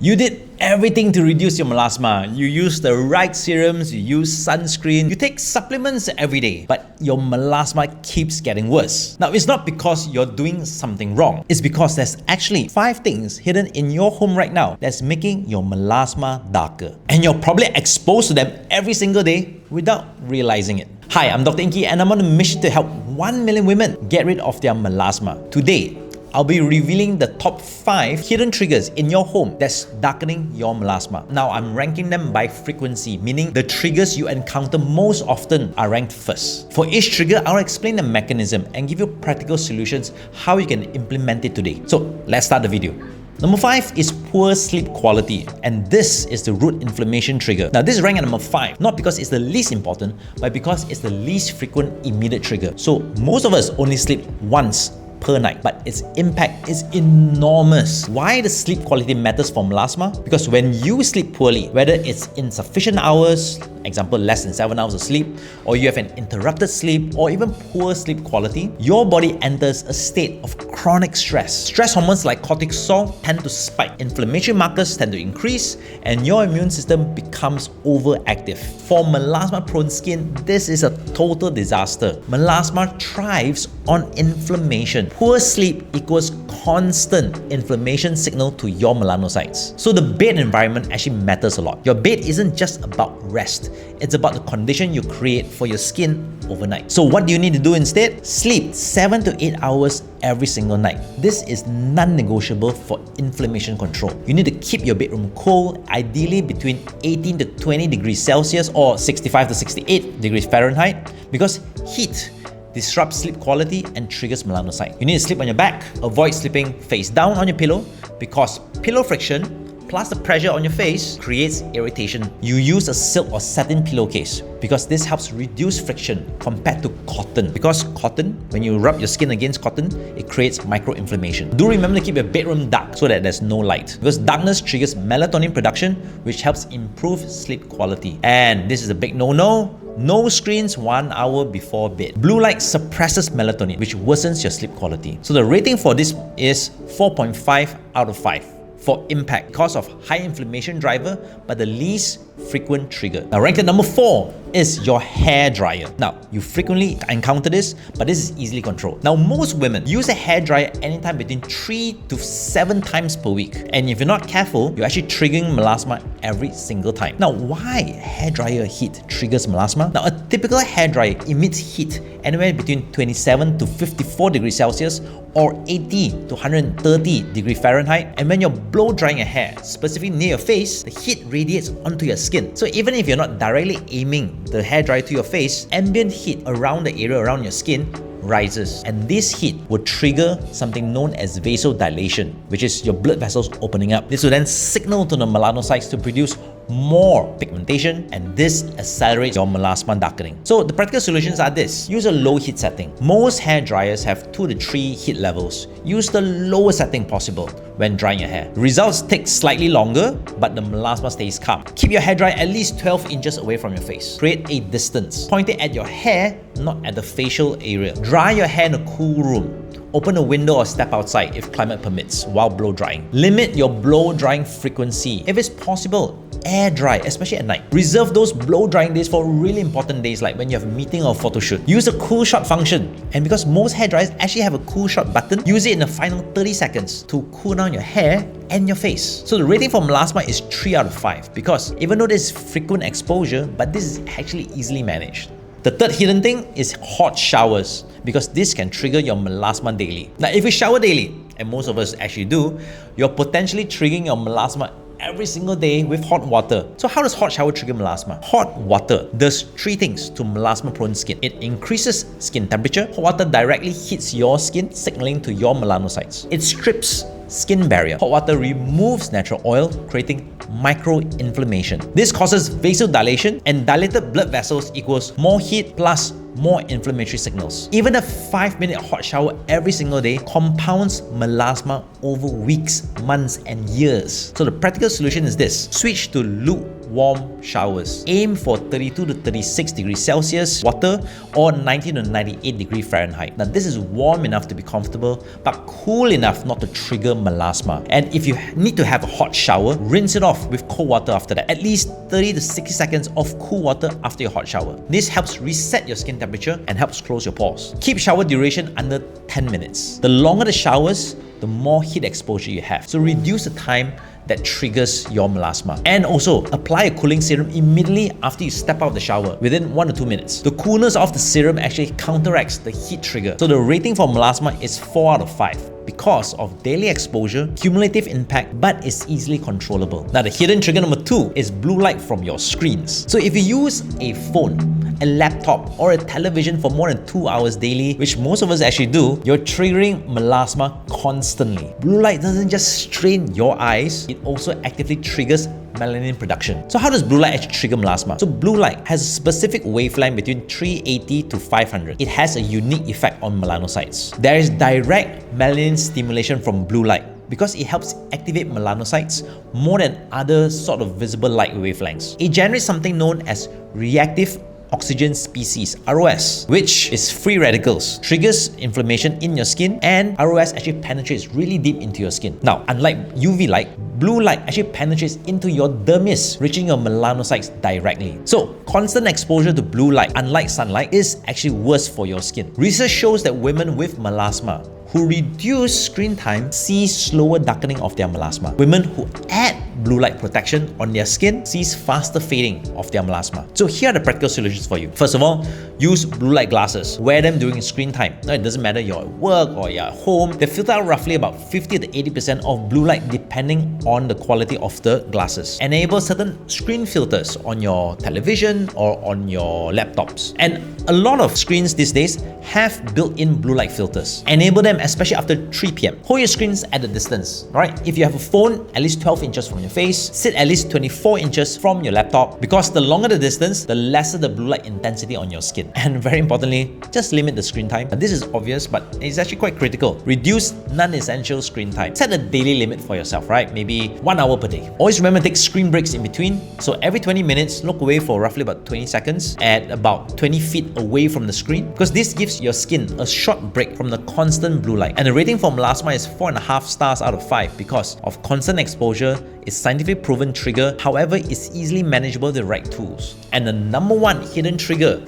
You did everything to reduce your melasma. You use the right serums, you use sunscreen, you take supplements every day, but your melasma keeps getting worse. Now, it's not because you're doing something wrong. It's because there's actually 5 things hidden in your home right now that's making your melasma darker. And you're probably exposed to them every single day without realizing it. Hi, I'm Dr. Ingky and I'm on a mission to help 1 million women get rid of their melasma. Today, I'll be revealing the top 5 hidden triggers in your home that's darkening your melasma. Now, I'm ranking them by frequency, meaning the triggers you encounter most often are ranked first. For each trigger, I'll explain the mechanism and give you practical solutions how you can implement it today. So, let's start the video. Number 5 is poor sleep quality, and this is the root inflammation trigger. Now, this is ranked at number 5, not because it's the least important, but because it's the least frequent immediate trigger. So, most of us only sleep once per night, but its impact is enormous. Why the sleep quality matters for melasma? Because when you sleep poorly, whether it's insufficient hours, example less than 7 hours of sleep, or you have an interrupted sleep, or even poor sleep quality, your body enters a state of chronic stress. Stress hormones like cortisol tend to spike, inflammation markers tend to increase, and your immune system becomes overactive. For melasma-prone skin, this is a total disaster. Melasma thrives on inflammation. Poor sleep equals constant inflammation signal to your melanocytes. So the bed environment actually matters a lot. Your bed isn't just about rest, it's about the condition you create for your skin overnight. So what do you need to do instead? Sleep 7 to 8 hours every single night. This is non-negotiable for inflammation control. You need to keep your bedroom cool, ideally between 18 to 20 degrees Celsius or 65 to 68 degrees Fahrenheit, because heat disrupts sleep quality and triggers melanocyte. You need to sleep on your back. Avoid sleeping face down on your pillow because pillow friction plus the pressure on your face creates irritation. You use a silk or satin pillowcase because this helps reduce friction compared to cotton. Because cotton, when you rub your skin against cotton, it creates micro-inflammation. Do remember to keep your bedroom dark so that there's no light, because darkness triggers melatonin production, which helps improve sleep quality. And this is a big no-no. No screens 1 hour before bed. Blue light suppresses melatonin, which worsens your sleep quality. So the rating for this is 4.5 out of 5 for impact because of high inflammation driver, but the least frequent trigger. Now, ranked at number 4 is your hair dryer. Now, you frequently encounter this, but this is easily controlled. Now, most women use a hair dryer anytime between 3 to 7 times per week. And if you're not careful, you're actually triggering melasma every single time. Now, why hair dryer heat triggers melasma? Now, a typical hair dryer emits heat anywhere between 27 to 54 degrees Celsius or 80 to 130 degrees Fahrenheit. And when you're blow drying your hair, specifically near your face, the heat radiates onto your skin. So even if you're not directly aiming the hair dryer to your face, ambient heat around the area around your skin rises, and this heat will trigger something known as vasodilation, which is your blood vessels opening up. This will then signal to the melanocytes to produce more pigmentation, and this accelerates your melasma darkening. So the practical solutions are this: use a low heat setting. Most hair dryers have 2 to 3 heat levels. Use the lowest setting possible when drying your hair. The results take slightly longer, but the melasma stays calm. Keep your hair dryer at least 12 inches away from your face. Create a distance. Point it at your hair, not at the facial area. Dry your hair in a cool room. Open a window or step outside if climate permits while blow drying. Limit your blow drying frequency. If it's possible, air dry, especially at night. Reserve those blow drying days for really important days like when you have a meeting or photo shoot. Use the cool shot function. And because most hair dryers actually have a cool shot button, use it in the final 30 seconds to cool down your hair and your face. So the rating for melasma is 3 out of 5 because even though there's frequent exposure, but this is actually easily managed. The third hidden thing is hot showers, because this can trigger your melasma daily. Now, if you shower daily, and most of us actually do, you're potentially triggering your melasma every single day with hot water. So how does hot shower trigger melasma? Hot water does 3 things to melasma-prone skin. It increases skin temperature. Hot water directly hits your skin, signaling to your melanocytes. It strips skin barrier. Hot water removes natural oil, creating micro-inflammation. This causes vasodilation, and dilated blood vessels equals more heat plus more inflammatory signals. Even a 5-minute hot shower every single day compounds melasma over weeks, months, and years. So the practical solution is this: switch to lukewarm showers. Aim for 32 to 36 degrees Celsius water or 90 to 98 degrees Fahrenheit. Now this is warm enough to be comfortable, but cool enough not to trigger melasma. And if you need to have a hot shower, rinse it off with cold water after that. At least 30 to 60 seconds of cool water after your hot shower. This helps reset your skin temperature and helps close your pores. Keep shower duration under 10 minutes. The longer the showers, the more heat exposure you have. So reduce the time that triggers your melasma. And also, apply a cooling serum immediately after you step out of the shower, within 1 to 2 minutes. The coolness of the serum actually counteracts the heat trigger. So the rating for melasma is 4 out of 5 because of daily exposure, cumulative impact, but it's easily controllable. Now the hidden trigger number 2 is blue light from your screens. So if you use a phone, a laptop, or a television for more than 2 hours daily, which most of us actually do, you're triggering melasma constantly. Blue light doesn't just strain your eyes, it also actively triggers melanin production. So how does blue light actually trigger melasma? So blue light has a specific wavelength between 380 to 500. It has a unique effect on melanocytes. There is direct melanin stimulation from blue light because it helps activate melanocytes more than other sort of visible light wavelengths. It generates something known as reactive oxygen species, ROS, which is free radicals, triggers inflammation in your skin, and ROS actually penetrates really deep into your skin. Now, unlike UV light, blue light actually penetrates into your dermis, reaching your melanocytes directly. So, constant exposure to blue light, unlike sunlight, is actually worse for your skin. Research shows that women with melasma who reduce screen time see slower darkening of their melasma. Women who add blue light protection on their skin sees faster fading of their melasma. So here are the practical solutions for you. First of all, use blue light glasses. Wear them during screen time. Now, it doesn't matter you're at work or you're at home. They filter out roughly about 50 to 80% of blue light depending on the quality of the glasses. Enable certain screen filters on your television or on your laptops. And a lot of screens these days have built-in blue light filters. Enable them especially after 3 p.m. Hold your screens at a distance. Alright, if you have a phone, at least 12 inches from your face. Sit at least 24 inches from your laptop, because the longer the distance, the lesser the blue light intensity on your skin. And very importantly, just limit the screen time. Now, this is obvious, but it's actually quite critical. Reduce non-essential screen time. Set a daily limit for yourself, right? Maybe 1 hour per day. Always remember to take screen breaks in between. So every 20 minutes, look away for roughly about 20 seconds at about 20 feet away from the screen, because this gives your skin a short break from the constant blue light. And the rating for melasma is 4.5 stars out of 5 because of constant exposure. It's scientifically proven trigger, however, it's easily manageable with the right tools. And the number 1 hidden trigger,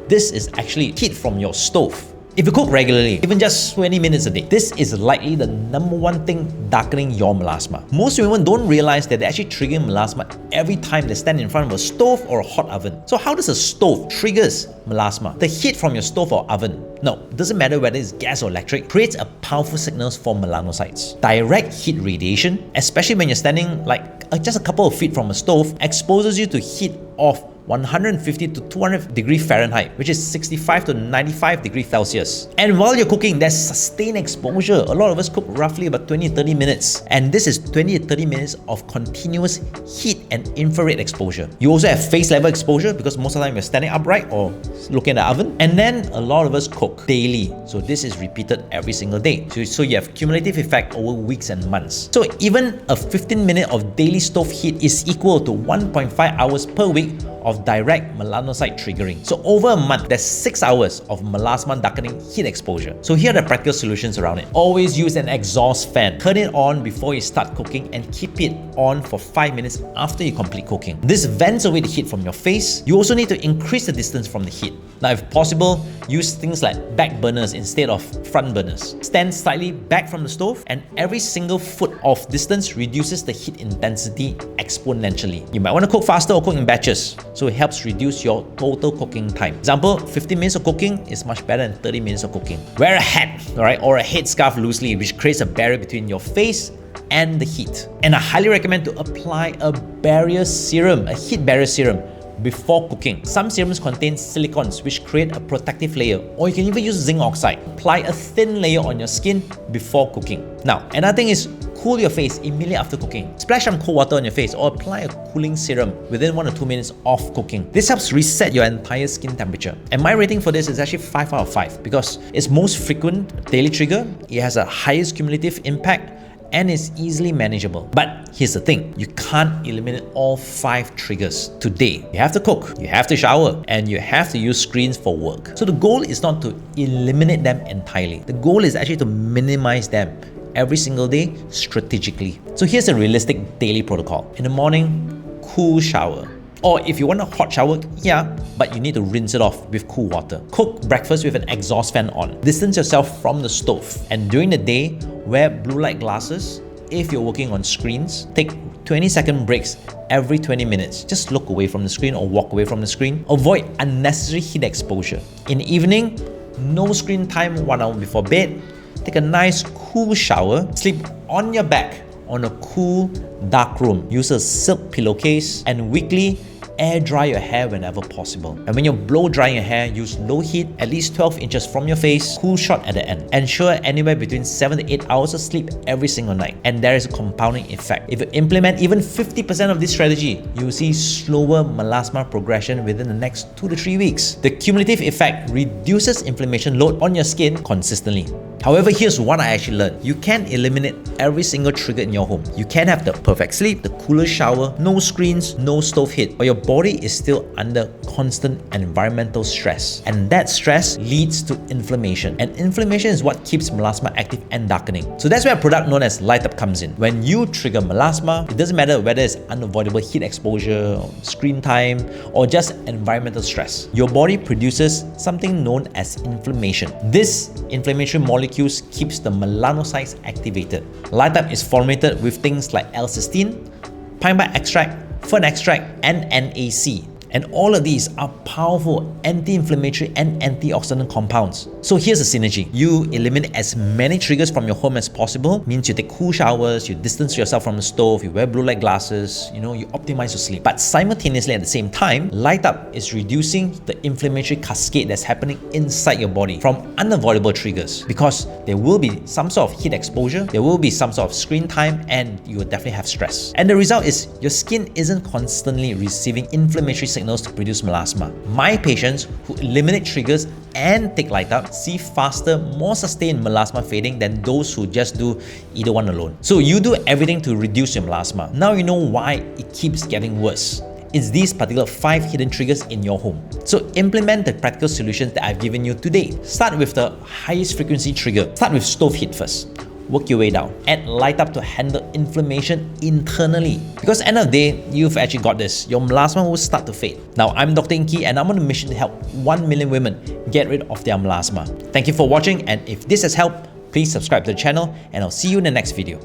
this is actually heat from your stove. If you cook regularly, even just 20 minutes a day, this is likely the number 1 thing darkening your melasma. Most women don't realize that they're actually triggering melasma every time they stand in front of a stove or a hot oven. So how does a stove triggers melasma? The heat from your stove or oven, no, it doesn't matter whether it's gas or electric, creates a powerful signals for melanocytes. Direct heat radiation, especially when you're standing like just a couple of feet from a stove, exposes you to heat of 150 to 200 degrees Fahrenheit, which is 65 to 95 degrees Celsius. And while you're cooking, there's sustained exposure. A lot of us cook roughly about 20 to 30 minutes. And this is 20 to 30 minutes of continuous heat and infrared exposure. You also have face level exposure because most of the time you're standing upright or looking at the oven. And then a lot of us cook daily. So this is repeated every single day. So you have cumulative effect over weeks and months. So even a 15-minute of daily stove heat is equal to 1.5 hours per week of direct melanocyte triggering. So over a month, there's 6 hours of melasma darkening heat exposure. So here are the practical solutions around it. Always use an exhaust fan. Turn it on before you start cooking and keep it on for 5 minutes after you complete cooking. This vents away the heat from your face. You also need to increase the distance from the heat. Now, if possible, use things like back burners instead of front burners. Stand slightly back from the stove, and every single foot of distance reduces the heat intensity exponentially. You might want to cook faster or cook in batches, so it helps reduce your total cooking time. Example, 15 minutes of cooking is much better than 30 minutes of cooking. Wear a hat, alright, or a headscarf loosely, which creates a barrier between your face and the heat. And I highly recommend to apply a barrier serum, a heat barrier serum, before cooking. Some serums contain silicones which create a protective layer, or you can even use zinc oxide. Apply a thin layer on your skin before cooking. Now, another thing is cool your face immediately after cooking. Splash some cold water on your face or apply a cooling serum within 1 or 2 minutes of cooking. This helps reset your entire skin temperature. And my rating for this is actually 5 out of 5 because it's most frequent daily trigger, it has a highest cumulative impact, and is easily manageable. But here's the thing, you can't eliminate all 5 triggers today. You have to cook, you have to shower, and you have to use screens for work. So the goal is not to eliminate them entirely. The goal is actually to minimize them every single day strategically. So here's a realistic daily protocol. In the morning, cool shower. Or if you want a hot shower, yeah, but you need to rinse it off with cool water. Cook breakfast with an exhaust fan on. Distance yourself from the stove. And during the day, wear blue light glasses. If you're working on screens, take 20-second breaks every 20 minutes. Just look away from the screen or walk away from the screen. Avoid unnecessary heat exposure. In the evening, no screen time 1 hour before bed. Take a nice cool shower. Sleep on your back on a cool, dark room. Use a silk pillowcase, and weekly air dry your hair whenever possible. And when you're blow drying your hair, use low heat, at least 12 inches from your face, cool shot at the end. Ensure anywhere between 7 to 8 hours of sleep every single night. And there is a compounding effect. If you implement even 50% of this strategy, you will see slower melasma progression within the next 2 to 3 weeks. The cumulative effect reduces inflammation load on your skin consistently. However, here's what I actually learned. You can eliminate every single trigger in your home. You can have the perfect sleep, the coolest shower, no screens, no stove heat, but your body is still under constant environmental stress. And that stress leads to inflammation. And inflammation is what keeps melasma active and darkening. So that's where a product known as Light Up comes in. When you trigger melasma, it doesn't matter whether it's unavoidable heat exposure, screen time, or just environmental stress. Your body produces something known as inflammation. This inflammatory molecule keeps the melanocytes activated. Light Up is formulated with things like L-cysteine, pine bark extract, fern extract, and NAC. And all of these are powerful anti-inflammatory and antioxidant compounds. So here's the synergy. You eliminate as many triggers from your home as possible. Means you take cool showers, you distance yourself from the stove, you wear blue light glasses, you optimize your sleep. But simultaneously at the same time, Light Up is reducing the inflammatory cascade that's happening inside your body from unavoidable triggers. Because there will be some sort of heat exposure, there will be some sort of screen time, and you will definitely have stress. And the result is your skin isn't constantly receiving inflammatory signals to produce melasma. My patients who eliminate triggers and take Light Up see faster, more sustained melasma fading than those who just do either one alone. So you do everything to reduce your melasma. Now you know why it keeps getting worse. It's these particular 5 hidden triggers in your home. So implement the practical solutions that I've given you today. Start with the highest frequency trigger. Start with stove heat first. Work your way down. Add Light Up to handle inflammation internally. Because at the end of the day, you've actually got this. Your melasma will start to fade. Now, I'm Dr. Ingky, and I'm on a mission to help 1 million women get rid of their melasma. Thank you for watching, and if this has helped, please subscribe to the channel, and I'll see you in the next video.